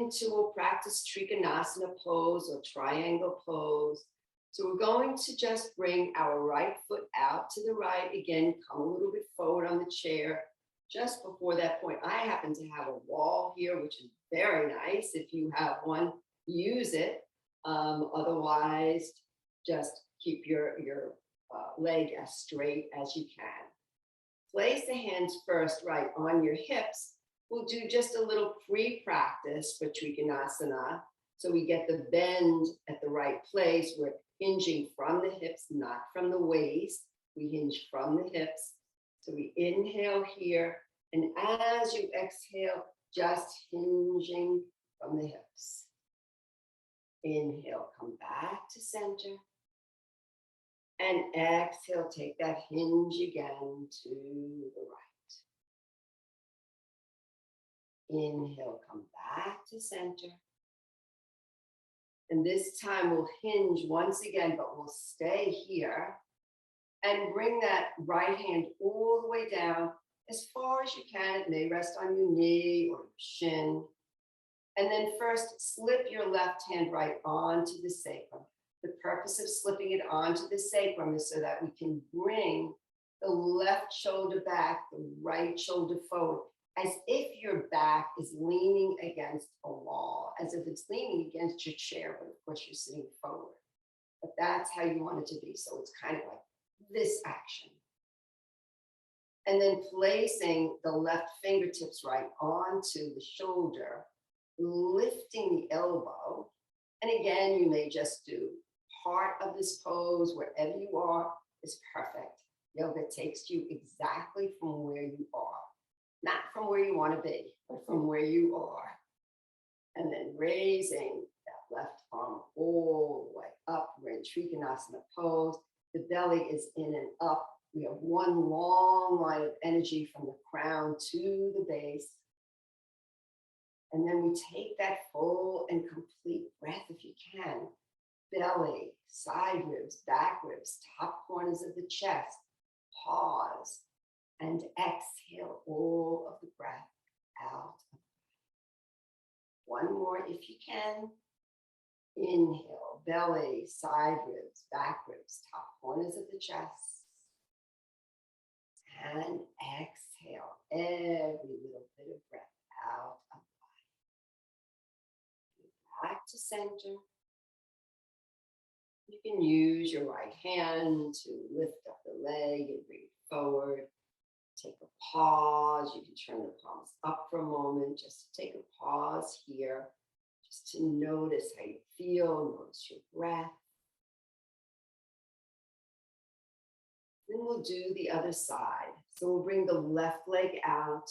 into, we'll practice Trikonasana pose or triangle pose. So we're going to just bring our right foot out to the right. Again, come a little bit forward on the chair. Just before that point, I happen to have a wall here, which is very nice. If you have one, use it. Otherwise, just keep your leg as straight as you can. Place the hands first right on your hips. We'll do just a little pre-practice for Trikonasana. So we get the bend at the right place. We're hinging from the hips, not from the waist. We hinge from the hips. So we inhale here. And as you exhale, just hinging from the hips. Inhale, come back to center. And exhale, take that hinge again to the right. Inhale, come back to center. And this time we'll hinge once again, but we'll stay here. And bring that right hand all the way down as far as you can. It may rest on your knee or your shin. And then first, slip your left hand right onto the sacrum. The purpose of slipping it onto the sacrum is so that we can bring the left shoulder back, the right shoulder forward, as if your back is leaning against a wall, as if it's leaning against your chair, but of course you're sitting forward. But that's how you want it to be. So it's kind of like this action. And then placing the left fingertips right onto the shoulder, lifting the elbow. And again, you may just do part of this pose wherever you are is perfect. Yoga takes you exactly from where you are, not from where you want to be, but from where you are. And then raising that left arm all the way up. We're in Trikonasana pose. The belly is in and up. We have one long line of energy from the crown to the base. And then we take that full and complete breath if you can. Belly, side ribs, back ribs, top corners of the chest. Pause and exhale all of the breath out. One more if you can. Inhale, belly, side ribs, back ribs, top corners of the chest. And exhale every little bit of breath out of the body. Back to center. You can use your right hand to lift up the leg and bring it forward. Take a pause. You can turn the palms up for a moment. Just take a pause here. Just to notice how you feel. Notice your breath. Then we'll do the other side. So we'll bring the left leg out.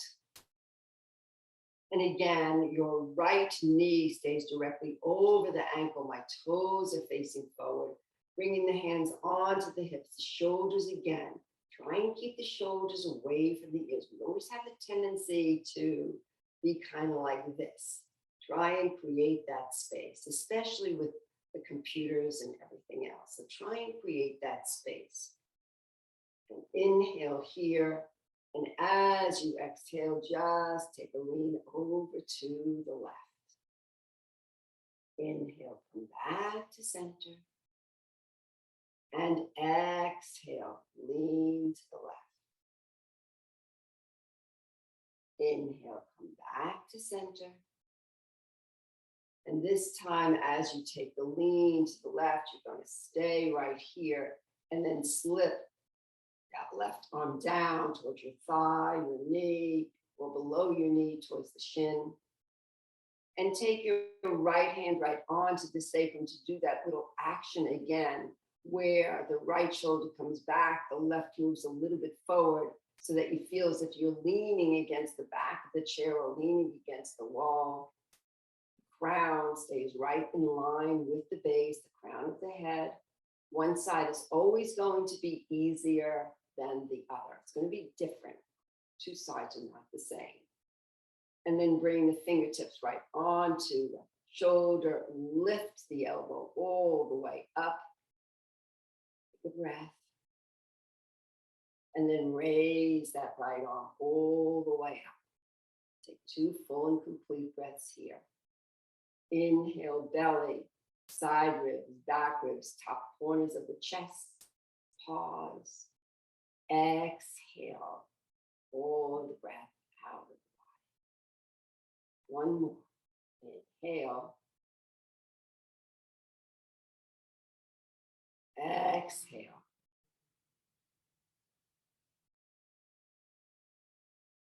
And again, your right knee stays directly over the ankle. My toes are facing forward. Bringing the hands onto the hips, the shoulders again. Try and keep the shoulders away from the ears. We always have the tendency to be kind of like this. Try and create that space, especially with the computers and everything else. So try and create that space. And inhale here. And as you exhale, just take a lean over to the left. Inhale, come back to center. And exhale, lean to the left. Inhale, come back to center. And this time, as you take the lean to the left, you're going to stay right here and then slip that left arm down towards your thigh, your knee, or below your knee towards the shin. And take your right hand right onto the sacrum to do that little action again, where the right shoulder comes back, the left moves a little bit forward so that you feel as if you're leaning against the back of the chair or leaning against the wall. The crown stays right in line with the base, the crown of the head. One side is always going to be easier than the other. It's going to be different. Two sides are not the same. And then bring the fingertips right onto the shoulder, lift the elbow all the way up. Take a breath. And then raise that right arm all the way up. Take two full and complete breaths here. Inhale, belly, side ribs, back ribs, top corners of the chest. Pause. Exhale. Pull the breath out of the body. One more. Inhale. Exhale.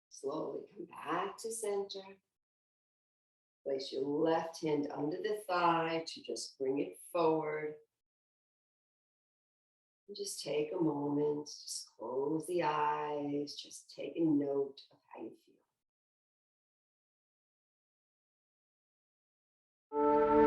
Slowly come back to center. Place your left hand under the thigh to just bring it forward. And just take a moment, just close the eyes, just take a note of how you feel.